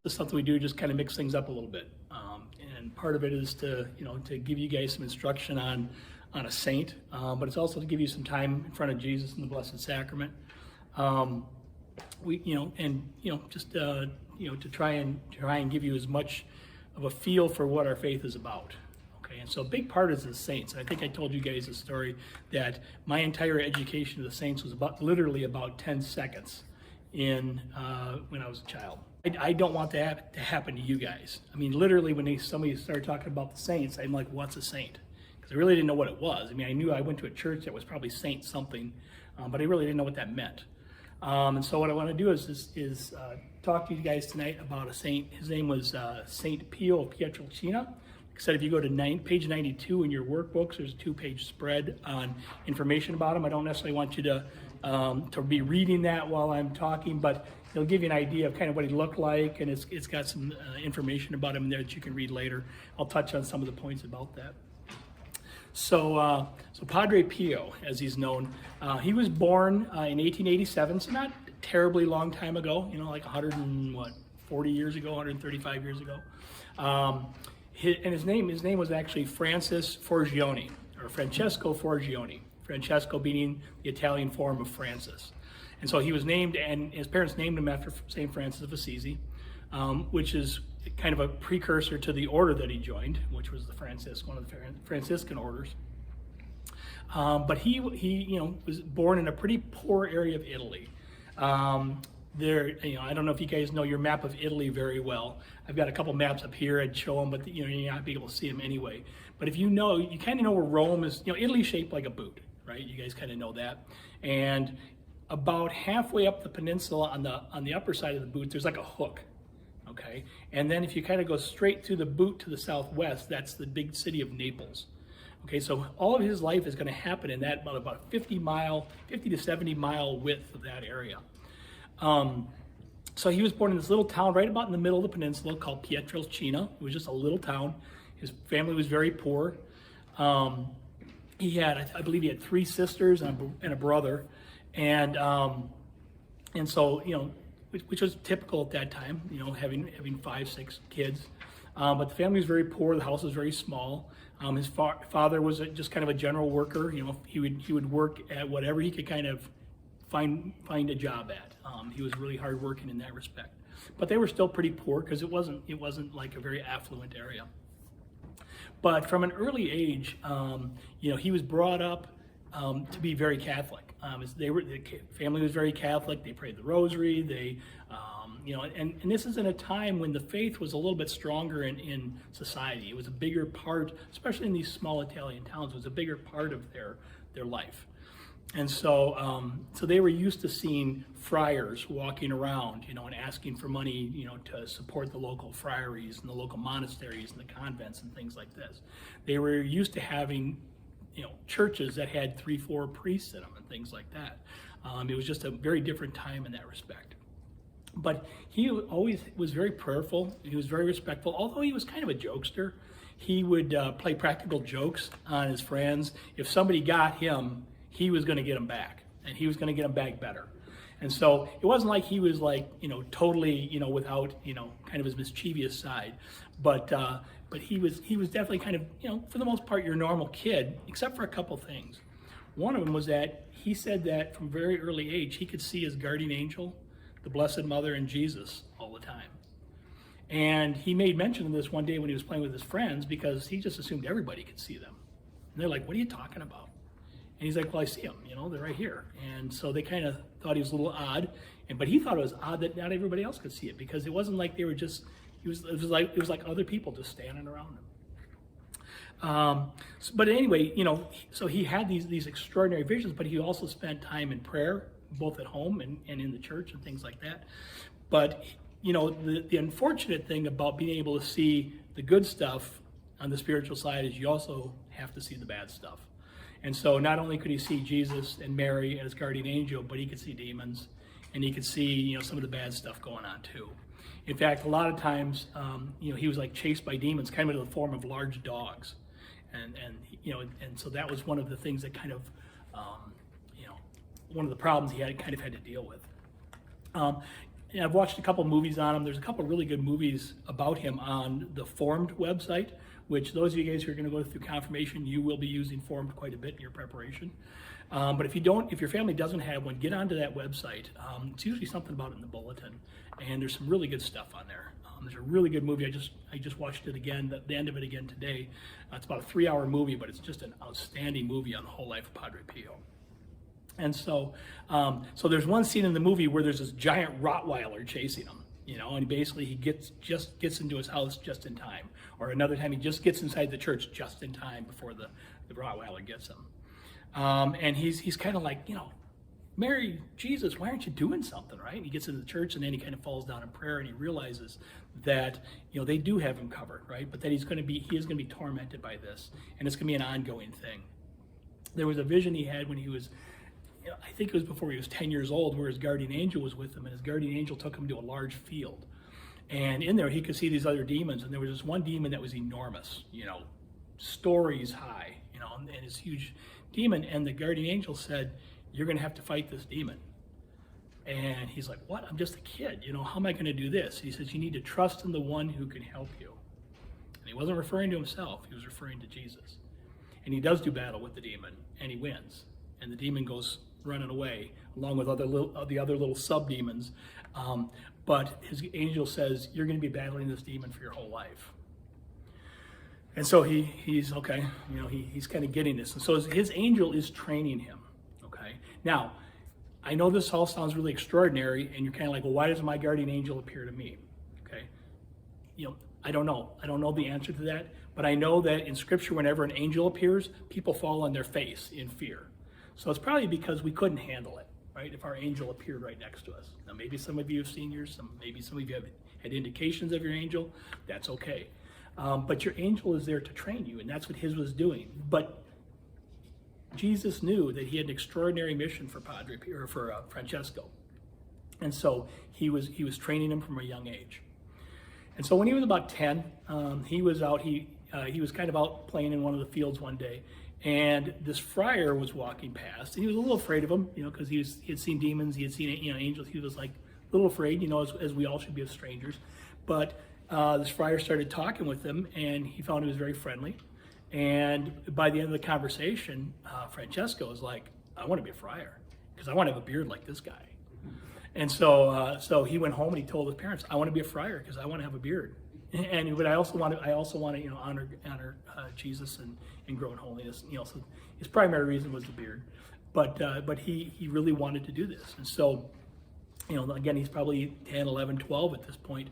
Something we do just kind of mix things up a little bit, and part of it is to give you guys some instruction on a saint, but it's also to give you some time in front of Jesus in the Blessed Sacrament. To try and give you as much of a feel for what our faith is about. Okay, and so a big part is the saints. I think I told you guys a story that my entire education of the saints was literally about 10 seconds when I was a child. I don't want that to happen to you guys. I mean, literally, when somebody started talking about the saints, I'm like, what's a saint? Because I really didn't know what it was. I mean, I knew I went to a church that was probably saint something, but I really didn't know what that meant. And so what I want to do is talk to you guys tonight about a saint. His name was Saint Pio of Pietrelcina. Like I said, if you go to page 92 in your workbooks, there's a 2-page spread on information about him. I don't necessarily want you to be reading that while I'm talking, but it'll give you an idea of kind of what he looked like, and it's got some information about him there that you can read later. I'll touch on some of the points about that. So Padre Pio, as he's known, he was born in 1887, so not terribly long time ago, like 140 years ago, 135 years ago. And his name was actually Forgione, or Francesco Forgione. Francesco being the Italian form of Francis. And so he was named, and his parents named him after St. Francis of Assisi, which is kind of a precursor to the order that he joined, which was one of the Franciscan orders. But he was born in a pretty poor area of Italy. I don't know if you guys know your map of Italy very well. I've got a couple maps up here. I'd show them, but you're not be able to see them anyway. But if you kind of know where Rome is. Italy's shaped like a boot, right? You guys kind of know that. And about halfway up the peninsula on the upper side of the boot, there's like a hook, okay? And then if you kind of go straight through the boot to the southwest, that's the big city of Naples. Okay, so all of his life is going to happen in that about 50 to 70 mile width of that area. So he was born in this little town right about in the middle of the peninsula called Pietrelcina. It was just a little town. His family was very poor. I believe he had 3 sisters and a brother. And so, which was typical at that time, having 5, 6 kids. But the family was very poor. The house was very small. His father was just kind of a general worker. He would work at whatever he could kind of find a job at. He was really hard working in that respect. But they were still pretty poor because it wasn't like a very affluent area. But from an early age, he was brought up to be very Catholic. The family was very Catholic. They prayed the Rosary. And this is in a time when the faith was a little bit stronger in society. It was a bigger part, especially in these small Italian towns. It was a bigger part of their life. And so they were used to seeing friars walking around, and asking for money, to support the local friaries and the local monasteries and the convents and things like this. They were used to having churches that had 3, 4 priests in them and things like that. It was just a very different time in that respect. But he always was very prayerful. He was very respectful. Although he was kind of a jokester, he would play practical jokes on his friends. If somebody got him, he was going to get them back, and he was going to get them back better. And so it wasn't like he was totally, without, kind of his mischievous side. But he was definitely kind of, for the most part, your normal kid, except for a couple things. One of them was that he said that from very early age, he could see his guardian angel, the Blessed Mother, and Jesus all the time. And he made mention of this one day when he was playing with his friends, because he just assumed everybody could see them. And they're like, what are you talking about? And he's like, well, I see them, they're right here. And so they kind of thought he was a little odd, but he thought it was odd that not everybody else could see it, because it wasn't like they were just, it was like other people just standing around him. But anyway, so he had these extraordinary visions, but he also spent time in prayer, both at home and in the church and things like that. But, the unfortunate thing about being able to see the good stuff on the spiritual side is you also have to see the bad stuff. And so not only could he see Jesus and Mary and his guardian angel, but he could see demons, and he could see, some of the bad stuff going on too. In fact, a lot of times, he was like chased by demons, kind of in the form of large dogs. and so that was one of the things that kind of, one of the problems he had to deal with. And I've watched a couple movies on him. There's a couple really good movies about him on the Formed website, which those of you guys who are going to go through confirmation, you will be using Formed quite a bit in your preparation. But if your family doesn't have one, get onto that website. It's usually something about it in the bulletin, and there's some really good stuff on there. There's a really good movie. I just watched it again, the end of it again today. It's about a 3-hour movie, but it's just an outstanding movie on the whole life of Padre Pio. And so there's one scene in the movie where there's this giant Rottweiler chasing him, and basically he just gets into his house just in time, or another time he just gets inside the church just in time before the Rottweiler gets him. And he's kind of like, Mary, Jesus, why aren't you doing something, right? And he gets into the church, and then he kind of falls down in prayer, and he realizes that, they do have him covered, right? But that he is going to be tormented by this, and it's going to be an ongoing thing. There was a vision he had when he was, I think it was before he was 10 years old, where his guardian angel was with him, and his guardian angel took him to a large field. And in there, he could see these other demons, and there was this one demon that was enormous, stories high, and this huge demon, and the guardian angel said, "You're going to have to fight this demon." And he's like, "What? I'm just a kid. How am I going to do this?" He says, "You need to trust in the one who can help you." And he wasn't referring to himself. He was referring to Jesus. And he does do battle with the demon, and he wins. And the demon goes running away, along with the other little sub-demons. But his angel says, "You're going to be battling this demon for your whole life." And so he's okay, he's kind of getting this. And so his angel is training him, okay? Now, I know this all sounds really extraordinary, and you're kind of like, well, why doesn't my guardian angel appear to me, okay? I don't know. I don't know the answer to that, but I know that in Scripture, whenever an angel appears, people fall on their face in fear. So it's probably because we couldn't handle it, right, if our angel appeared right next to us. Now, maybe some of you have seen yours, maybe some of you have had indications of your angel. That's okay. But your angel is there to train you, and that's what his was doing. But Jesus knew that he had an extraordinary mission for Padre Pio, or for Francesco, and so he was training him from a young age. And so when he was about 10, he was out. He was kind of out playing in one of the fields one day, and this friar was walking past, and he was a little afraid of him, because he had seen demons, he had seen angels. He was like a little afraid, as we all should be of strangers, but. This friar started talking with him, and he found he was very friendly. And by the end of the conversation, Francesco was like, "I want to be a friar because I want to have a beard like this guy." And so he went home and he told his parents, "I want to be a friar because I want to have a beard, but I also want to honor Jesus and grow in holiness." So his primary reason was the beard, but he really wanted to do this. And so again, he's probably 10, 11, 12 at this point.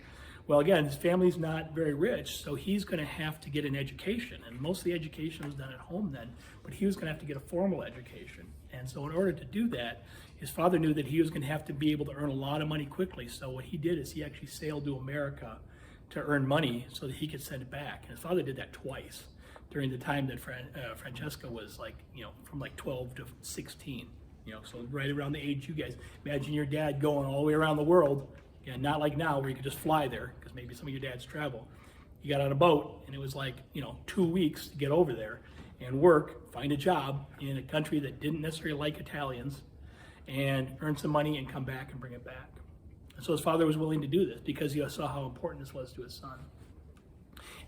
Well, again, his family's not very rich, so he's going to have to get an education. And most of the education was done at home then, but he was going to have to get a formal education. And so in order to do that, his father knew that he was going to have to be able to earn a lot of money quickly. So what he did is he actually sailed to America to earn money so that he could send it back. And his father did that twice during the time that Francesco was from 12 to 16. So right around the age you guys, imagine your dad going all the way around the world. And not like now where you could just fly there, because maybe some of your dads travel. You got on a boat, and it was 2 weeks to get over there and work, find a job in a country that didn't necessarily like Italians, and earn some money and come back and bring it back. And so his father was willing to do this because he saw how important this was to his son.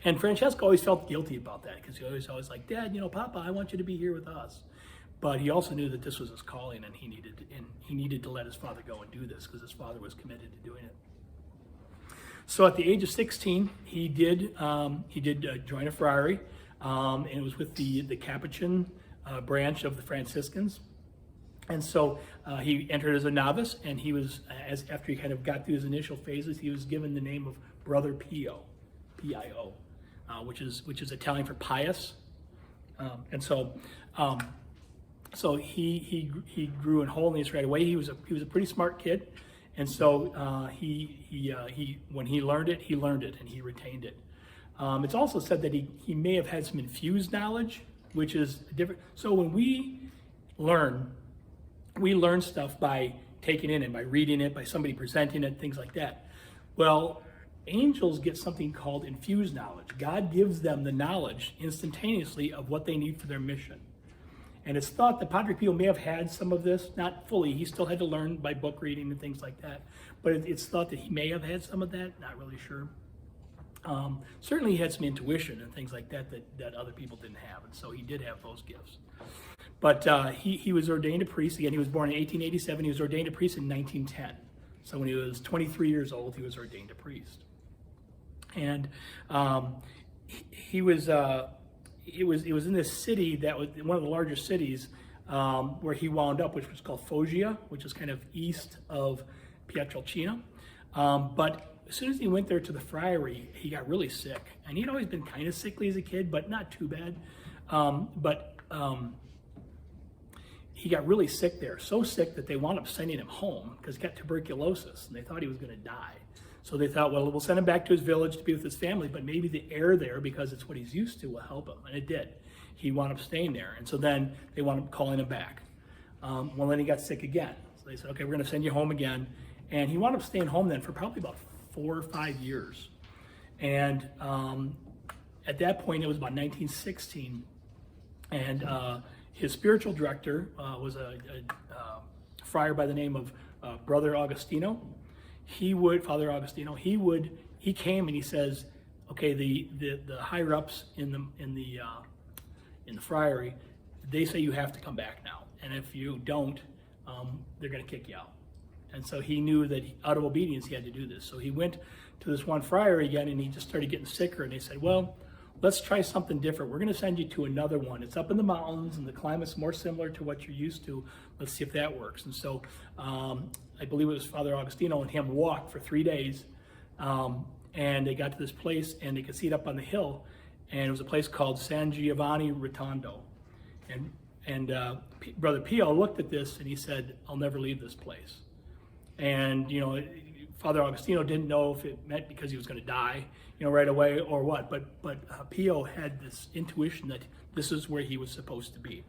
And Francesco always felt guilty about that because he was always like, "Dad, Papa, I want you to be here with us." But he also knew that this was his calling, and he needed to let his father go and do this because his father was committed to doing it. So at the age of 16, he did join a friary, and it was with the Capuchin branch of the Franciscans. And so he entered as a novice, and he was after he kind of got through his initial phases, he was given the name of Brother Pio, P-I-O, which is Italian for pious, and so. So he grew in holiness right away. He was a pretty smart kid, and so when he learned it and he retained it. It's also said that he may have had some infused knowledge, which is different. So when we learn stuff by taking it in, by reading it, by somebody presenting it, things like that. Well, angels get something called infused knowledge. God gives them the knowledge instantaneously of what they need for their mission. And it's thought that Padre Pio may have had some of this, not fully. He still had to learn by book reading and things like that. But it's thought that he may have had some of that, not really sure. Certainly he had some intuition and things like that other people didn't have. And so he did have those gifts. But he was ordained a priest. Again, he was born in 1887. He was ordained a priest in 1910. So when he was 23 years old, he was ordained a priest. And it was in this city that was one of the larger cities where he wound up, which was called Foggia, which is kind of east of Pietrelcina. But as soon as he went there to the friary, he got really sick. And he'd always been kind of sickly as a kid, but not too bad. He got really sick there, so sick that they wound up sending him home because he got tuberculosis, and they thought he was going to die. So they thought, well, we'll send him back to his village to be with his family, but maybe the air there, because it's what he's used to, will help him. And it did. He wound up staying there. And so then they wound up calling him back. Well, then he got sick again. So they said, okay, we're going to send you home again. And he wound up staying home then for probably about 4 or 5 years. And at that point, it was about 1916. And his spiritual director was a friar by the name of Brother Augustino. Father Augustino, he came and he says, okay, the higher ups in the friary, they say you have to come back now, and if you don't, they're going to kick you out. And so he knew that out of obedience he had to do this. So he went to this one friary again, and he just started getting sicker. And they said, well, let's try something different. We're going to send you to another one. It's up in the mountains, and the climate's more similar to what you're used to. Let's see if that works. And so I believe it was Father Augustino and him walked for 3 days, and they got to this place, and they could see it up on the hill, and it was a place called San Giovanni Rotondo. And Brother Pio looked at this, and he said, I'll never leave this place. And, Father Augustino didn't know if it meant because he was going to die, right away or what. But Pio had this intuition that this is where he was supposed to be.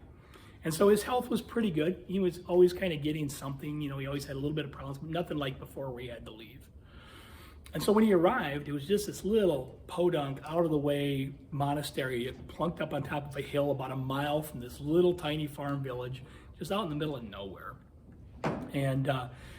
And so his health was pretty good. He was always kind of getting something. He always had a little bit of problems, but nothing like before where he had to leave. And so when he arrived, it was just this little podunk, out-of-the-way monastery plunked up on top of a hill about a mile from this little tiny farm village, just out in the middle of nowhere. And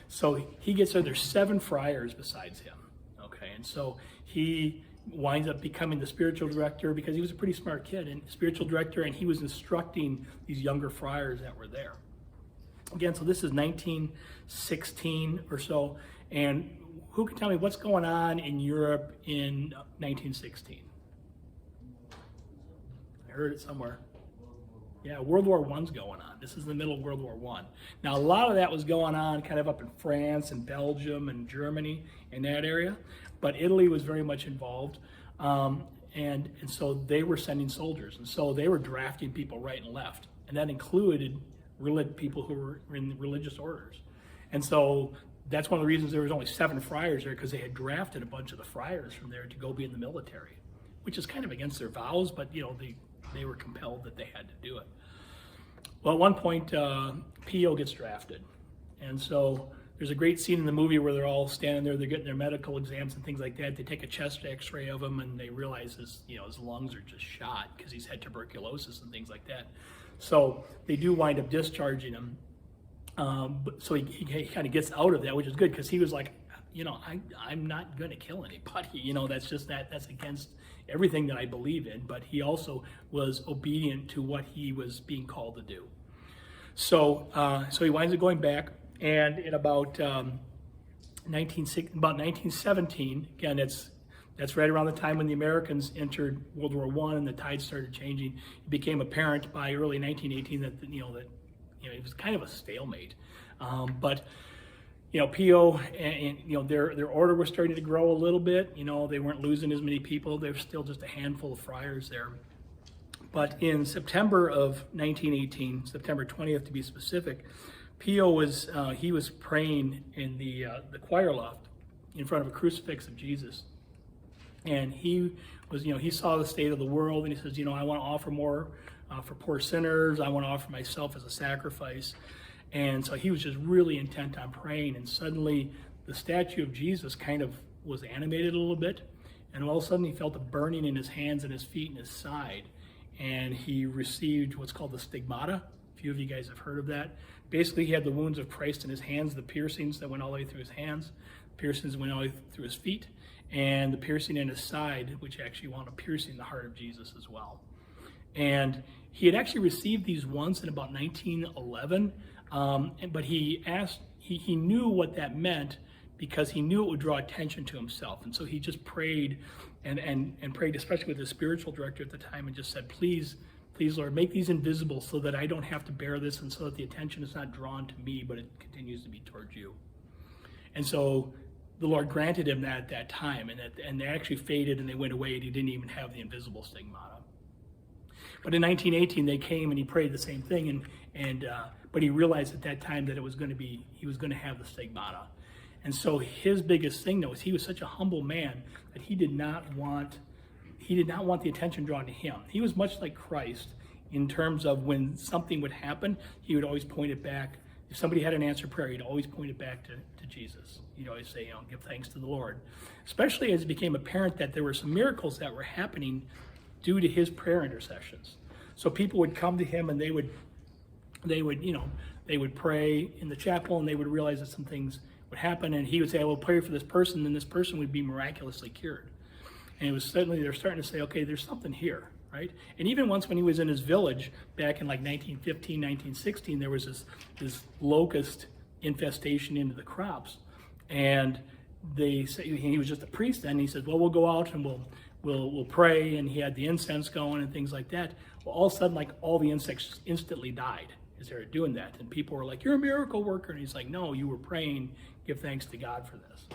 so he gets there. There's 7 friars besides him. Okay, and so he winds up becoming the spiritual director because he was a pretty smart kid and spiritual director, and he was instructing these younger friars that were there. Again, so this is 1916 or so, and who can tell me what's going on in Europe in 1916? I heard it somewhere. Yeah, World War I's going on. This is the middle of World War I. Now, a lot of that was going on kind of up in France and Belgium and Germany in that area, but Italy was very much involved, and so they were sending soldiers, and so they were drafting people right and left, and that included people who were in religious orders. And so that's one of the reasons there was only 7 friars there, because they had drafted a bunch of the friars from there to go be in the military, which is kind of against their vows, but they were compelled that they had to do it. Well, at one point, Pio gets drafted. And so there's a great scene in the movie where they're all standing there, they're getting their medical exams and things like that. They take a chest x-ray of him, and they realize his lungs are just shot because he's had tuberculosis and things like that. So they do wind up discharging him. So he kind of gets out of that, which is good, because he was like, I'm not going to kill anybody. That's against everything that I believe in. But he also was obedient to what he was being called to do. So he winds up going back, and in about 1917, again, that's right around the time when the Americans entered World War I and the tide started changing. It became apparent by early 1918 that it was kind of a stalemate. But Pio and their order was starting to grow a little bit. They weren't losing as many people. There was still just a handful of friars there. But in September of 1918, September 20th to be specific, Pio was praying in the choir loft in front of a crucifix of Jesus, and he saw the state of the world, and he says, I want to offer more for poor sinners. I want to offer myself as a sacrifice. And so he was just really intent on praying, and suddenly the statue of Jesus kind of was animated a little bit, and all of a sudden he felt a burning in his hands and his feet and his side, and he received what's called the Stigmata. A few of you guys have heard of that. Basically, he had the wounds of Christ in his hands, the piercings that went all the way through his hands, piercings went all the way through his feet, and the piercing in his side, which actually wound up piercing the heart of Jesus as well. And he had actually received these once in about 1911, but he knew what that meant, because he knew it would draw attention to himself. And so he just prayed and prayed, especially with his spiritual director at the time, and just said, please, Lord, make these invisible so that I don't have to bear this, and so that the attention is not drawn to me, but it continues to be towards you. And so the Lord granted him that at that time, and they actually faded and they went away, and he didn't even have the invisible Stigmata. But in 1918, they came and he prayed the same thing, but he realized at that time that he was going to have the Stigmata. And so his biggest thing, though, is he was such a humble man that he did not want the attention drawn to him. He was much like Christ in terms of when something would happen, he would always point it back. If somebody had an answered prayer, he'd always point it back to Jesus. He'd always say, give thanks to the Lord. Especially as it became apparent that there were some miracles that were happening due to his prayer intercessions. So people would come to him and they would pray in the chapel, and they would realize that some things would happen, and he would say, I will pray for this person, and this person would be miraculously cured. And it was suddenly they're starting to say, okay, there's something here, right? And even once when he was in his village back in like 1915, 1916, there was this locust infestation into the crops, and they say he was just a priest then. He said, well, we'll go out and we'll pray, and he had the incense going and things like that. Well, all of a sudden, like all the insects instantly died as they were doing that, and people were like, you're a miracle worker, and he's like, no, you were praying, give thanks to God for this.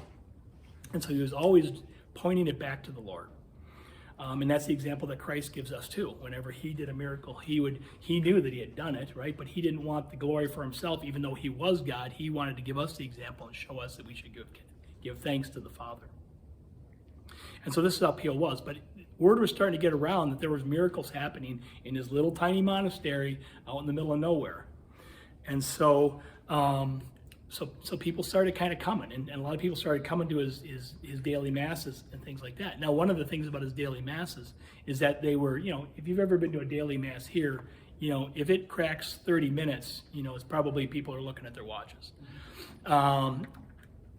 And so he was always pointing it back to the Lord. And that's the example that Christ gives us too. Whenever he did a miracle, he knew that he had done it, right? But he didn't want the glory for himself, even though he was God. He wanted to give us the example and show us that we should give thanks to the Father. And so this is how Pio was. But word was starting to get around that there was miracles happening in his little tiny monastery out in the middle of nowhere. And so people started kind of coming, and a lot of people started coming to his daily masses and things like that. Now, one of the things about his daily masses is that they were, if you've ever been to a daily mass here, if it cracks 30 minutes, it's probably people are looking at their watches.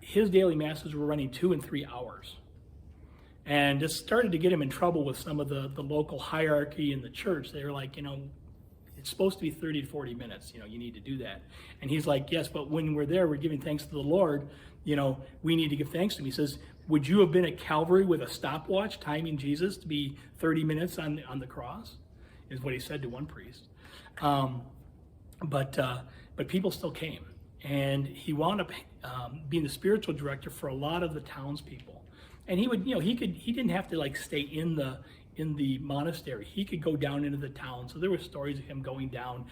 His daily masses were running 2 and 3 hours. And this started to get him in trouble with some of the local hierarchy in the church. They were like, it's supposed to be 30 to 40 minutes, you need to do that. And he's like, yes, but when we're there, we're giving thanks to the Lord, we need to give thanks to him. He says, would you have been at Calvary with a stopwatch timing Jesus to be 30 minutes on the cross? Is what he said to one priest. But people still came. And he wound up being the spiritual director for a lot of the townspeople. And he would, he didn't have to stay in the monastery. He could go down into the town. So there were stories of him going down,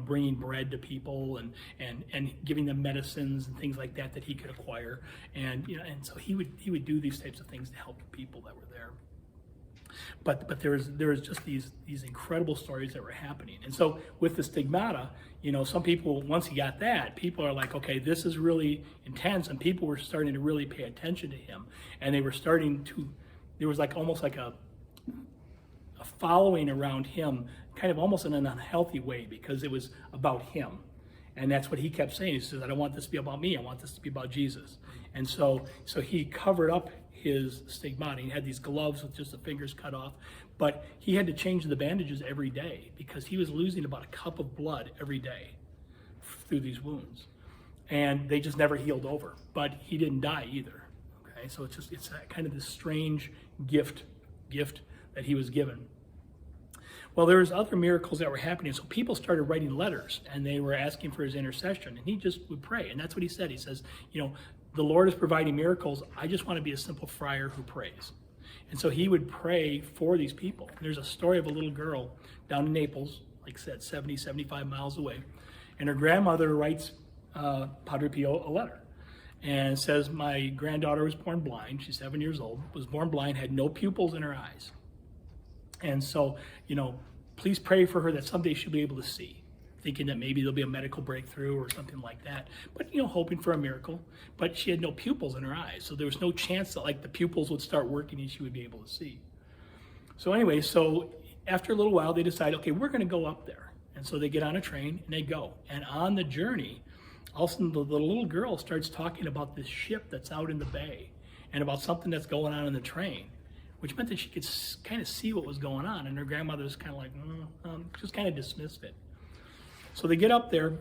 bringing bread to people and giving them medicines and things like that he could acquire. And so he would do these types of things to help the people that were there. But there was just these incredible stories that were happening. And so with the Stigmata, some people, once he got that, people are like, okay, this is really intense, and people were starting to really pay attention to him. And they were there was almost like a following around him, kind of almost in an unhealthy way, because it was about him. And that's what he kept saying. He says, I don't want this to be about me, I want this to be about Jesus. And so he covered up his Stigmata. He had these gloves with just the fingers cut off, but he had to change the bandages every day because he was losing about a cup of blood every day through these wounds. And they just never healed over, but he didn't die either. Okay, so it's kind of this strange gift that he was given. Well, there was other miracles that were happening. So people started writing letters and they were asking for his intercession, and he just would pray. And that's what he said. He says, the Lord is providing miracles. I just want to be a simple friar who prays. And so he would pray for these people. There's a story of a little girl down in Naples, like I said, 70, 75 miles away. And her grandmother writes Padre Pio a letter and says, my granddaughter was born blind. She's 7 years old, was born blind, had no pupils in her eyes. And so, please pray for her that someday she'll be able to see. thinking that maybe there'll be a medical breakthrough or something like that. But, hoping for a miracle. But she had no pupils in her eyes, so there was no chance that like the pupils would start working and she would be able to see. So anyway, after a little while, they decide, okay, we're going to go up there. And so they get on a train and they go. And on the journey, all of a sudden the little girl starts talking about this ship that's out in the bay and about something that's going on in the train, which meant that she could kind of see what was going on. And her grandmother was kind of like, just kind of dismissed it. So they get up there,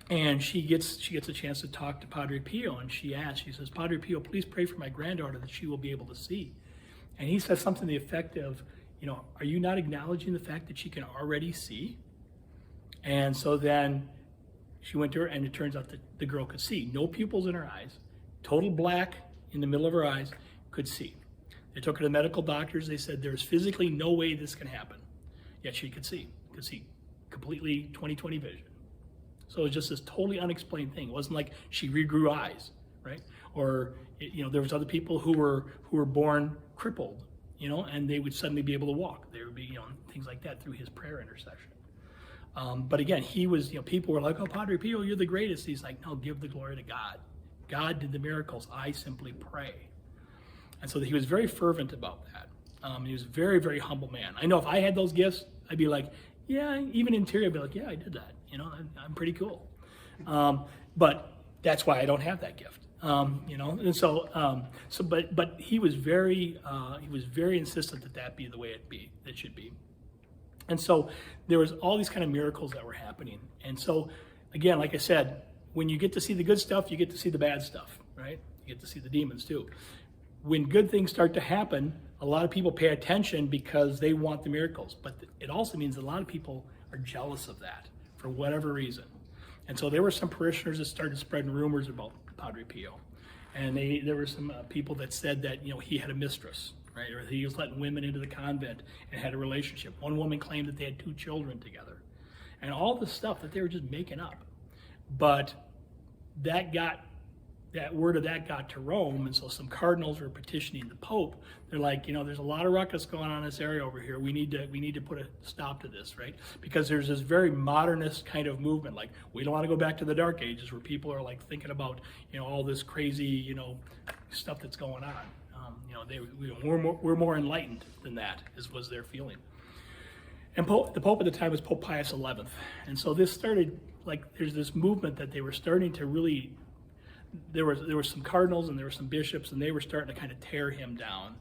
and she gets a chance to talk to Padre Pio, and she says, Padre Pio, please pray for my granddaughter that she will be able to see. And he says something to the effect of, are you not acknowledging the fact that she can already see? And so then she went to her, and it turns out that the girl could see. No pupils in her eyes, total black in the middle of her eyes, could see. They took her to medical doctors. They said there's physically no way this can happen. Yet she could see completely 20/20 vision. So it was just this totally unexplained thing. It wasn't like she regrew eyes, right? Or there was other people who were born crippled, and they would suddenly be able to walk. There would be things like that through his prayer intercession. But again, he was, people were like, oh, Padre Pio, you're the greatest. He's like, no, give the glory to God. God did the miracles. I simply pray. And so he was very fervent about that. He was a very, very humble man. I know if I had those gifts, I'd be like, yeah, even interior, I'd be like, yeah, I did that. I'm pretty cool. But that's why I don't have that gift. And but he was very insistent that be the way it should be. And so there was all these kind of miracles that were happening. And so, again, like I said, when you get to see the good stuff, you get to see the bad stuff, right? You get to see the demons too. When good things start to happen, a lot of people pay attention because they want the miracles. But it also means a lot of people are jealous of that for whatever reason. And so there were some parishioners that started spreading rumors about Padre Pio. And there were some people that said that, he had a mistress, right? Or he was letting women into the convent and had a relationship. One woman claimed that they had 2 children together. And all this stuff that they were just making up. But that word of that got to Rome, and so some cardinals were petitioning the Pope. They're like, there's a lot of ruckus going on in this area over here. We need to put a stop to this, right? Because there's this very modernist kind of movement. Like, we don't want to go back to the Dark Ages where people are like thinking about, all this crazy, stuff that's going on. We're more enlightened than that, was their feeling. And the Pope at the time was Pope Pius XI, and so this started there's this movement that they were starting to really. There were some cardinals and there were some bishops, and they were starting to kind of tear him down,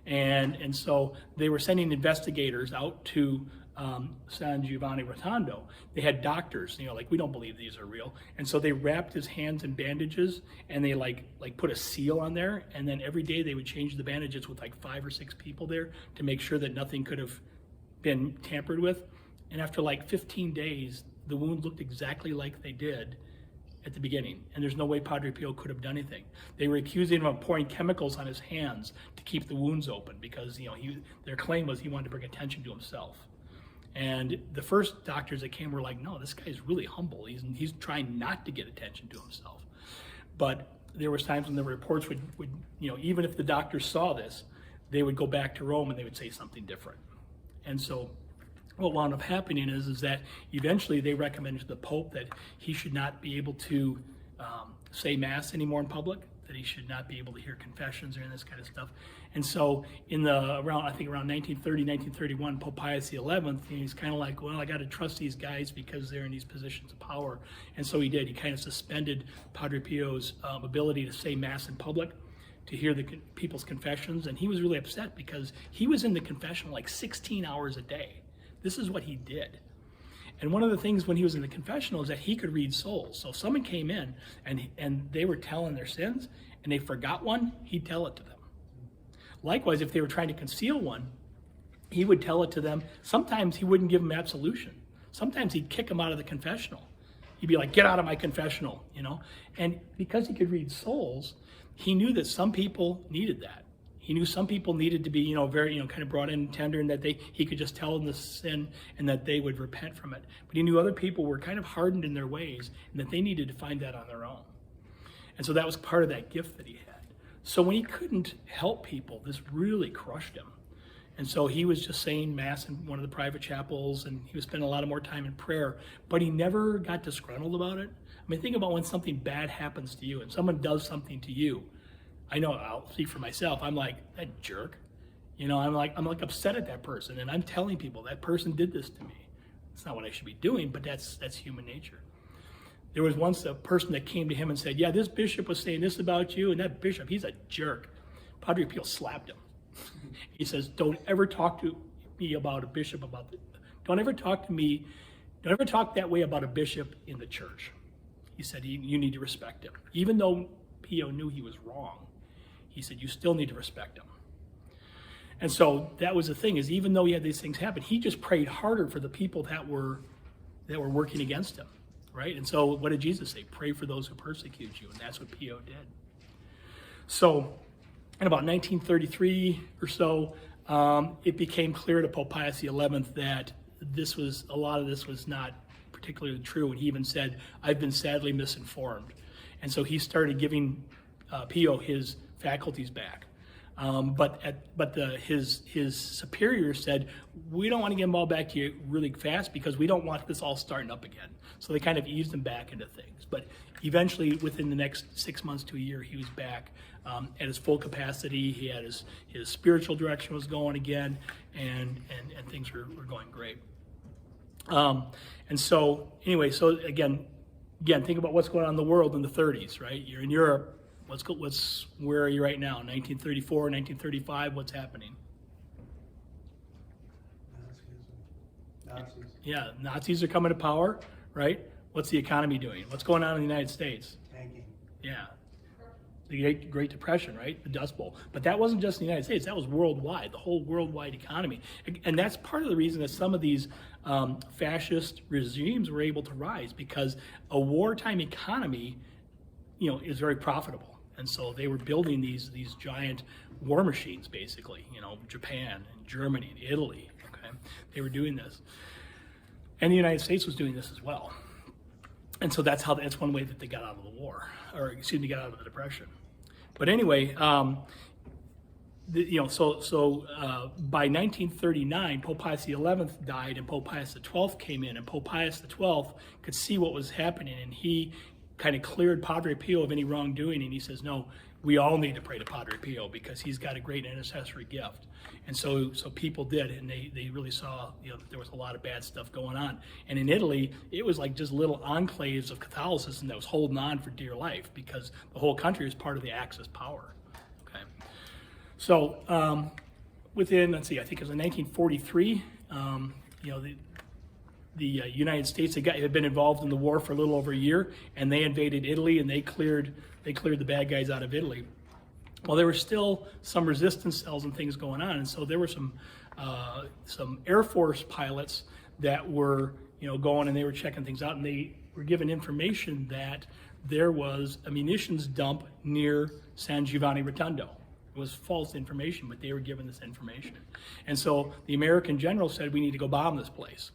and so they were sending investigators out to San Giovanni Rotondo. They had doctors, we don't believe these are real, and so they wrapped his hands in bandages, and they like put a seal on there, and then every day they would change the bandages with 5 or 6 people there to make sure that nothing could have been tampered with. And after 15 days, the wound looked exactly like they did at the beginning, and there's no way Padre Pio could have done anything. They were accusing him of pouring chemicals on his hands to keep the wounds open because their claim was he wanted to bring attention to himself. And the first doctors that came were like, no, this guy's really humble. He's trying not to get attention to himself. But there was times when the reports would even if the doctors saw this, they would go back to Rome and they would say something different. And so what wound up happening is that eventually they recommended to the Pope that he should not be able to say Mass anymore in public, that he should not be able to hear confessions or any of this kind of stuff. And so around 1930, 1931, Pope Pius XI, he's kind of like, well, I got to trust these guys because they're in these positions of power. And so he did. He kind of suspended Padre Pio's ability to say Mass in public, to hear the people's confessions. And he was really upset because he was in the confessional 16 hours a day. This is what he did. And one of the things when he was in the confessional is that he could read souls. So if someone came in and they were telling their sins and they forgot one, he'd tell it to them. Likewise, if they were trying to conceal one, he would tell it to them. Sometimes he wouldn't give them absolution. Sometimes he'd kick them out of the confessional. He'd be like, get out of my confessional, And because he could read souls, he knew that some people needed that. He knew some people needed to be, very, kind of brought in tender, and that he could just tell them the sin and that they would repent from it. But he knew other people were kind of hardened in their ways and that they needed to find that on their own. And so that was part of that gift that he had. So when he couldn't help people, this really crushed him. And so he was just saying Mass in one of the private chapels, and he was spending a lot more time in prayer, but he never got disgruntled about it. I mean, think about when something bad happens to you and someone does something to you. I know, I'll speak for myself. I'm like, that jerk. I'm like upset at that person, and I'm telling people that person did this to me. It's not what I should be doing, but that's human nature. There was once a person that came to him and said, yeah, this bishop was saying this about you, and that bishop, he's a jerk. Padre Pio slapped him. He says, don't ever talk to me about a bishop about this. Don't ever talk that way about a bishop in the church. He said, you need to respect him. Even though Pio knew he was wrong, he said, you still need to respect him. And so that was the thing, is even though he had these things happen, he just prayed harder for the people that were working against him, right? And so what did Jesus say? Pray for those who persecute you, and that's what Pio did. So in about 1933 or so, it became clear to Pope Pius XI that a lot of this was not particularly true, and he even said, I've been sadly misinformed. And so he started giving Pio his faculties back. But his superiors said, we don't want to get them all back to you really fast because we don't want this all starting up again. So they kind of eased him back into things. But eventually, within the next 6 months to a year, he was back at his full capacity. He had his spiritual direction was going again, and things were going great. And so anyway, so again, think about what's going on in the world in the 30s, right? You're in Europe. Where are you right now? 1934, 1935, what's happening? Nazis. Yeah, Nazis are coming to power, right? What's the economy doing? What's going on in the United States? Tanking. Yeah. The Great Depression, right? The Dust Bowl. But that wasn't just in the United States, that was worldwide, the whole worldwide economy. And that's part of the reason that some of these fascist regimes were able to rise, because a wartime economy, is very profitable. And so they were building these giant war machines, basically, Japan and Germany and Italy, okay? They were doing this. And the United States was doing this as well. And so that's one way that they got out of the war, got out of the Depression. But anyway, by 1939, Pope Pius XI died and Pope Pius XII came in, and Pope Pius XII could see what was happening, and he kind of cleared Padre Pio of any wrongdoing, and he says, no, we all need to pray to Padre Pio because he's got a great intercessory gift. And so people did, and they really saw that there was a lot of bad stuff going on. And in Italy, it was like just little enclaves of Catholicism that was holding on for dear life because the whole country was part of the Axis power. Okay, so within, I think it was in 1943, the United States had been involved in the war for a little over a year, and they invaded Italy, and they cleared the bad guys out of Italy. Well, there were still some resistance cells and things going on, and so there were some Air Force pilots that were going, and they were checking things out, and they were given information that there was a munitions dump near San Giovanni Rotondo. It was false information, but they were given this information, and so the American general said, we need to go bomb this place.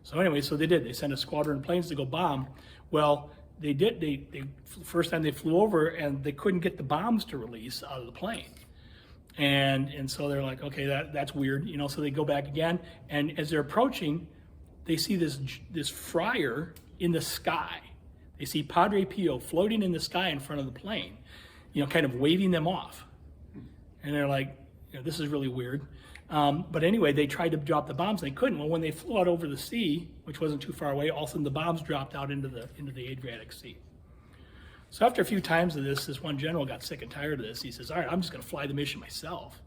So anyway, so they did. They sent a squadron of planes to go bomb. Well, they did. They first time they flew over, and they couldn't get the bombs to release out of the plane. And so they're like, okay, that's weird, So they go back again, and as they're approaching, they see this friar in the sky. They see Padre Pio floating in the sky in front of the plane, kind of waving them off. And they're like, this is really weird. But anyway, they tried to drop the bombs, and they couldn't. Well, when they flew out over the sea, which wasn't too far away, all of a sudden the bombs dropped out into the Adriatic Sea. So after a few times of this one general got sick and tired of this. He says, all right, I'm just going to fly the mission myself.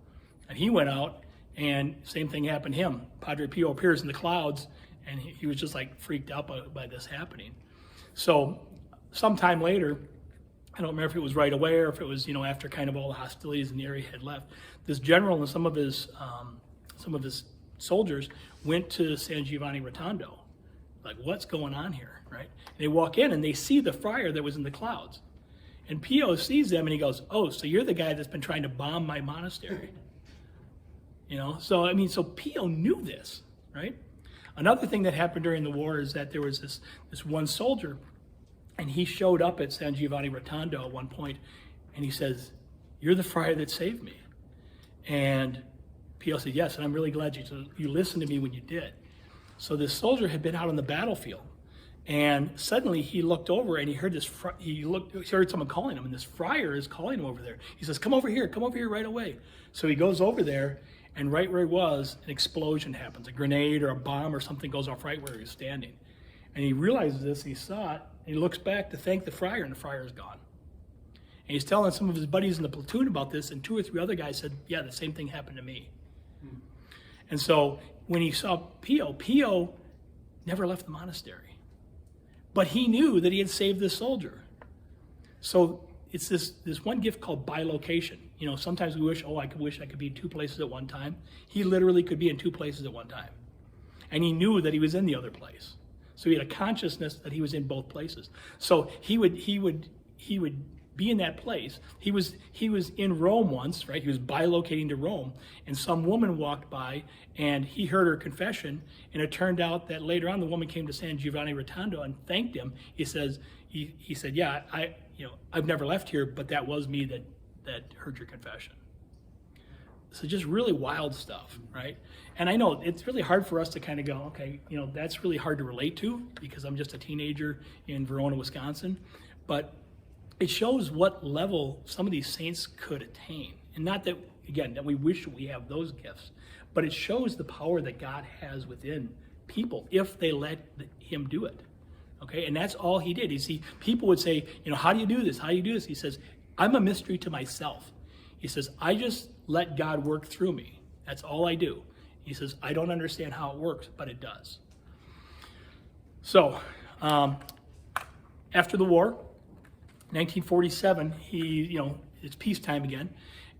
And he went out, and same thing happened to him. Padre Pio appears in the clouds, and he was just like freaked out by this happening. So sometime later, I don't remember if it was right away or if it was, after kind of all the hostilities in the area had left, this general and some of his soldiers went to San Giovanni Rotondo. Like, what's going on here, right? And they walk in and they see the friar that was in the clouds. And Pio sees them and he goes, oh, so you're the guy that's been trying to bomb my monastery. So Pio knew this, right? Another thing that happened during the war is that there was this one soldier, and he showed up at San Giovanni Rotondo at one point, and he says, you're the friar that saved me. And Pio said, yes, and I'm really glad you listened to me when you did. So this soldier had been out on the battlefield, and suddenly he looked over and he heard he heard someone calling him, and this friar is calling him over there. He says, come over here right away. So he goes over there, and right where he was, an explosion happens. A grenade or a bomb or something goes off right where he was standing. And he realizes this, he saw it, and he looks back to thank the friar, and the friar is gone. And he's telling some of his buddies in the platoon about this, and 2 or 3 other guys said, yeah, the same thing happened to me. And so when he saw Pio never left the monastery. But he knew that he had saved this soldier. So it's this one gift called bilocation. Sometimes we wish I could be in 2 places at one time. He literally could be in 2 places at one time. And he knew that he was in the other place. So he had a consciousness that he was in both places. So he would be in that place. He was in Rome once, right? He was bilocating to Rome, and some woman walked by, and he heard her confession, and it turned out that later on the woman came to San Giovanni Rotondo and thanked him. He said, yeah, I've never left here, but that was me that heard your confession. So just really wild stuff, right? And I know it's really hard for us to kind of go, okay, that's really hard to relate to because I'm just a teenager in Verona, Wisconsin, but it shows what level some of these saints could attain. And not that, again, that we wish we have those gifts, but it shows the power that God has within people if they let him do it. Okay, and that's all he did. You see, people would say, how do you do this? How do you do this? He says, I'm a mystery to myself. He says, I just let God work through me. That's all I do. He says, I don't understand how it works, but it does. So, after the war, 1947, it's peacetime again,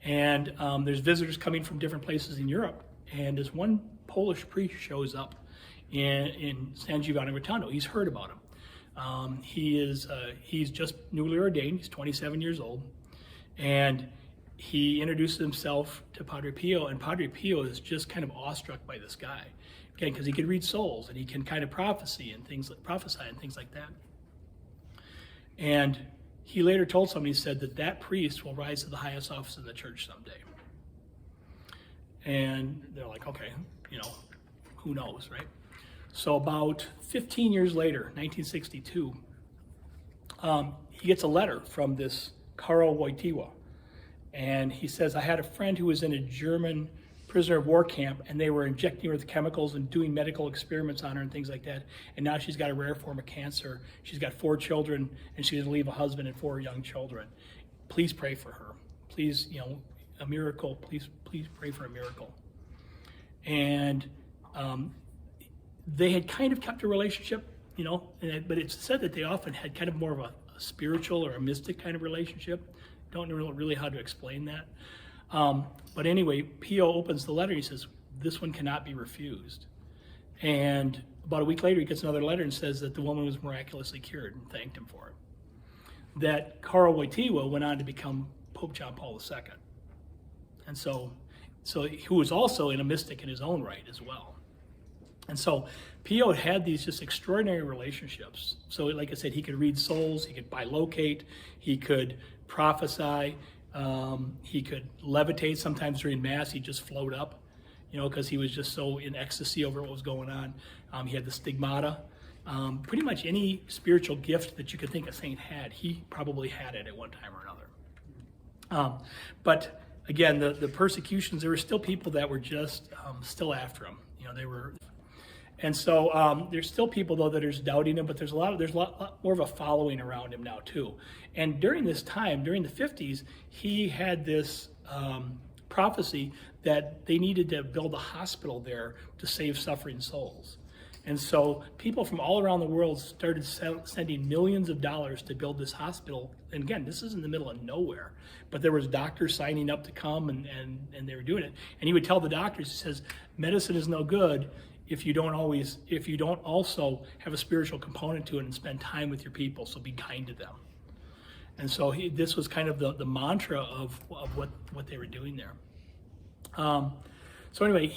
and there's visitors coming from different places in Europe, and this one Polish priest shows up in San Giovanni Rotondo. He's heard about him. He's just newly ordained. He's 27 years old, and he introduces himself to Padre Pio, and Padre Pio is just kind of awestruck by this guy, again, because he can read souls and he can kind of prophesy and things like that. And he later told somebody, he said that priest will rise to the highest office in the church someday. And they're like, okay, who knows, right? So about 15 years later, 1962, he gets a letter from this Karol Wojtyła. And he says, I had a friend who was in a German prisoner of war camp, and they were injecting her with chemicals and doing medical experiments on her and things like that. And now she's got a rare form of cancer. She's got 4 children, and she's going to leave a husband and 4 young children. Please pray for her. Please, a miracle. Please pray for a miracle. And they had kind of kept a relationship, but it's said that they often had kind of more of a spiritual or a mystic kind of relationship. Don't know really how to explain that. But anyway, Pio opens the letter. He says, this one cannot be refused. And about a week later, he gets another letter and says that the woman was miraculously cured and thanked him for it. That Karol Wojtyła went on to become Pope John Paul II. And so who was also a mystic in his own right as well. And so Pio had these just extraordinary relationships. So like I said, he could read souls, he could bilocate, he could prophesy, he could levitate. Sometimes during Mass, he'd just float up, because he was just so in ecstasy over what was going on. He had the Stigmata. Pretty much any spiritual gift that you could think a saint had, he probably had it at one time or another. But again, the persecutions, there were still people that were just still after him. They were. And so there's still people, though, that are doubting him, but there's a lot more of a following around him now, too. And during this time, during the 50s, he had this prophecy that they needed to build a hospital there to save suffering souls. And so people from all around the world started sending millions of dollars to build this hospital. And again, this is in the middle of nowhere, but there was doctors signing up to come, and they were doing it. And he would tell the doctors, he says, medicine is no good if you don't also have a spiritual component to it and spend time with your people, so be kind to them. And so this was kind of the mantra of what they were doing there. So anyway,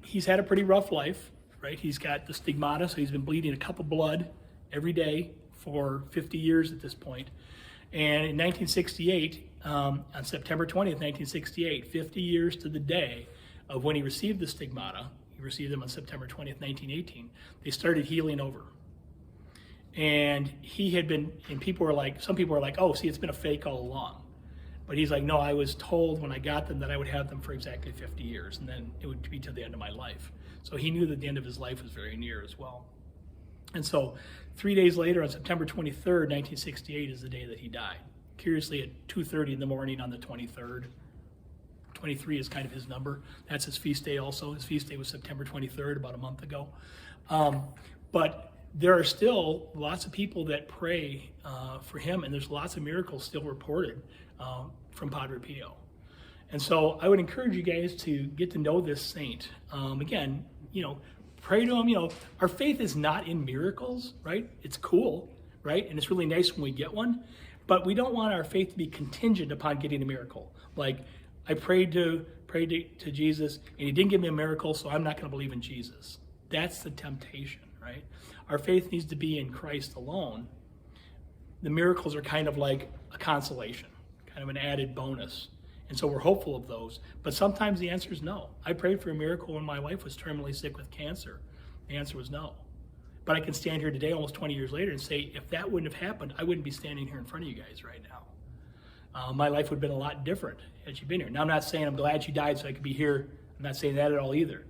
he's had a pretty rough life, right? He's got the Stigmata, so he's been bleeding a cup of blood every day for 50 years at this point. And in 1968, on September 20th, 1968, 50 years to the day of when he received the stigmata, he received them on September 20th, 1918, they started healing over. And he had been, and some people were like, oh, see, it's been a fake all along. But he's like, no, I was told when I got them that I would have them for exactly 50 years, and then it would be to the end of my life. So he knew that the end of his life was very near as well. And so 3 days later, on September 23rd, 1968, is the day that he died. Curiously, at 2:30 in the morning on the 23rd. 23 is kind of his number. That's his feast day also. His feast day was September 23rd, about a month ago. But there are still lots of people that pray for him, and there's lots of miracles still reported from Padre Pio. And so I would encourage you guys to get to know this saint. Again, pray to him. Our faith is not in miracles, right? It's cool, right? And it's really nice when we get one, but we don't want our faith to be contingent upon getting a miracle. Like, I prayed to Jesus and he didn't give me a miracle, so I'm not going to believe in Jesus. That's the temptation, right? Our faith needs to be in Christ alone. The miracles are kind of like a consolation, kind of an added bonus. And so we're hopeful of those. But sometimes the answer is no. I prayed for a miracle when my wife was terminally sick with cancer. The answer was no. But I can stand here today, almost 20 years later, and say, if that wouldn't have happened, I wouldn't be standing here in front of you guys right now. My life would have been a lot different had she been here. Now, I'm not saying I'm glad she died so I could be here. I'm not saying that at all either.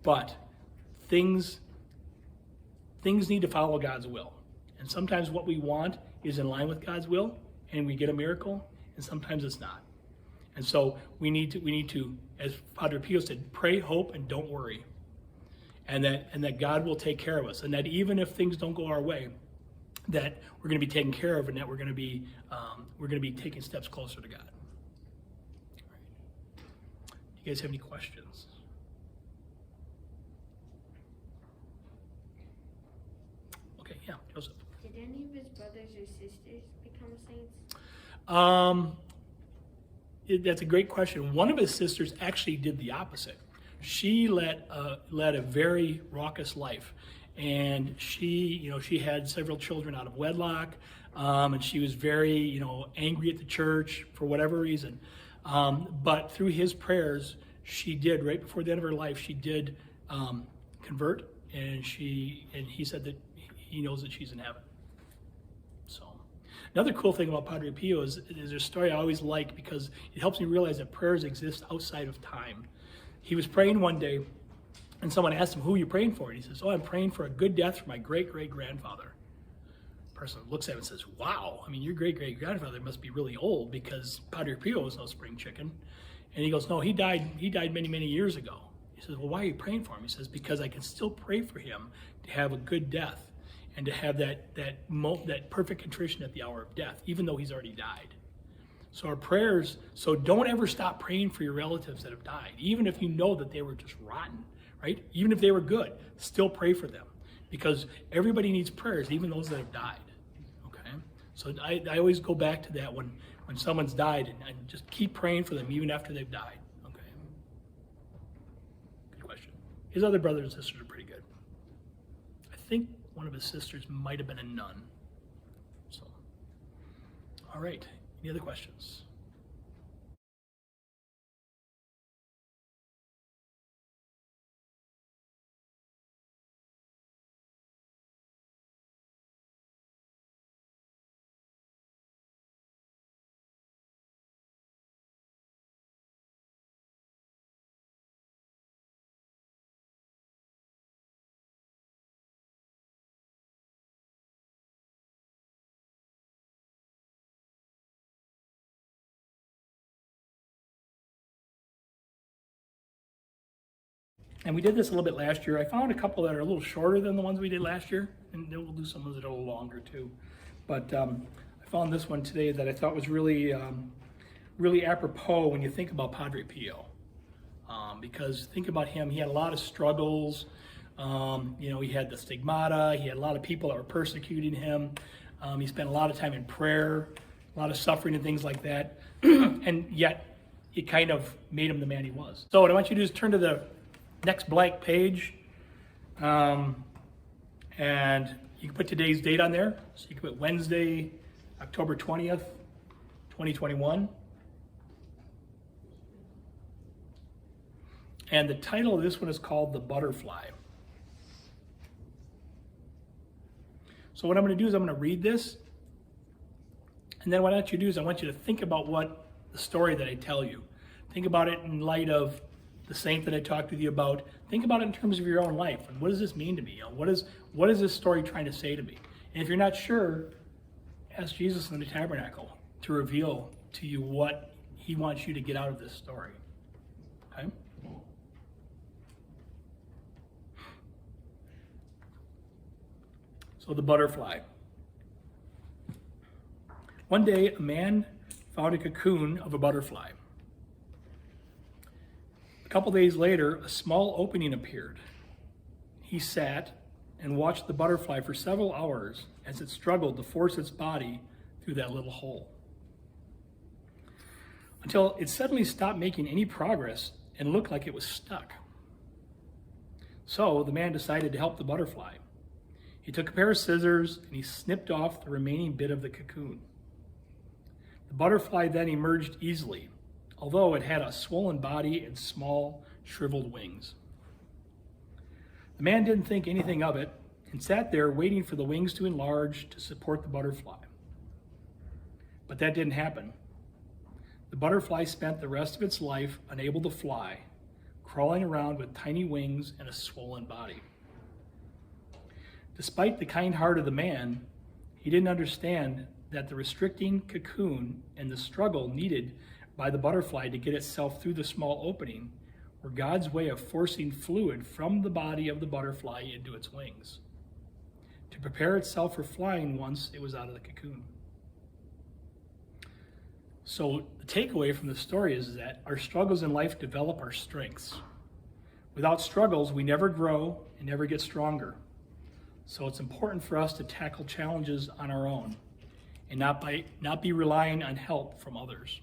But things need to follow God's will. And sometimes what we want is in line with God's will, and we get a miracle, and sometimes it's not. And so we need to, as Padre Pio said, pray, hope, and don't worry. And that God will take care of us. And that even if things don't go our way, that we're going to be taken care of, and that we're going to be taking steps closer to God. All right. Do you guys have any questions? Okay, yeah, Joseph. Did any of his brothers or sisters become saints? That's a great question. One of his sisters actually did the opposite. She led a very raucous life, and she had several children out of wedlock, and she was very, angry at the church for whatever reason. But through his prayers, she did, right before the end of her life, she did convert, and he said that he knows that she's in heaven. So. Another cool thing about Padre Pio is a story I always like, because it helps me realize that prayers exist outside of time. He was praying one day, and someone asked him, who are you praying for? And he says, I'm praying for a good death for my great-great-grandfather. The person looks at him and says, wow, your great-great-grandfather must be really old, because Padre Pio was no spring chicken. And he goes, no, he died many, many years ago. He says, well, why are you praying for him? He says, because I can still pray for him to have a good death, and to have that perfect contrition at the hour of death, even though he's already died. So our prayers, don't ever stop praying for your relatives that have died, even if you know that they were just rotten, right? Even if they were good, still pray for them, because everybody needs prayers, even those that have died, okay? So I always go back to that when someone's died, and just keep praying for them even after they've died, okay? Good question. His other brothers and sisters are pretty good. I think one of his sisters might have been a nun. So, all right. Any other questions? And we did this a little bit last year. I found a couple that are a little shorter than the ones we did last year, and then we'll do some of that are a little longer too. But I found this one today that I thought was really, really apropos when you think about Padre Pio. Because think about him, he had a lot of struggles. He had the stigmata, he had a lot of people that were persecuting him. He spent a lot of time in prayer, a lot of suffering and things like that. And yet, it kind of made him the man he was. So what I want you to do is turn to the next blank page, and you can put today's date on there. So you can put Wednesday, October 20th, 2021. And the title of this one is called The Butterfly. So what I'm going to do is I'm going to read this, and then what I want you to do is I want you to think about what the story that I tell you. Think about it in light of the saint that I talked with you about. Think about it in terms of your own life. And what does this mean to me? What is this story trying to say to me? And if you're not sure, ask Jesus in the tabernacle to reveal to you what he wants you to get out of this story. Okay? So the butterfly. One day, a man found a cocoon of a butterfly. A couple days later, a small opening appeared. He sat and watched the butterfly for several hours as it struggled to force its body through that little hole, until it suddenly stopped making any progress and looked like it was stuck. So the man decided to help the butterfly. He took a pair of scissors and he snipped off the remaining bit of the cocoon. The butterfly then emerged easily, although it had a swollen body and small, shriveled wings. The man didn't think anything of it and sat there waiting for the wings to enlarge to support the butterfly. But that didn't happen. The butterfly spent the rest of its life unable to fly, crawling around with tiny wings and a swollen body. Despite the kind heart of the man, he didn't understand that the restricting cocoon and the struggle needed by the butterfly to get itself through the small opening were God's way of forcing fluid from the body of the butterfly into its wings, to prepare itself for flying once it was out of the cocoon. So the takeaway from the story is that our struggles in life develop our strengths. Without struggles, we never grow and never get stronger. So it's important for us to tackle challenges on our own and not be relying on help from others.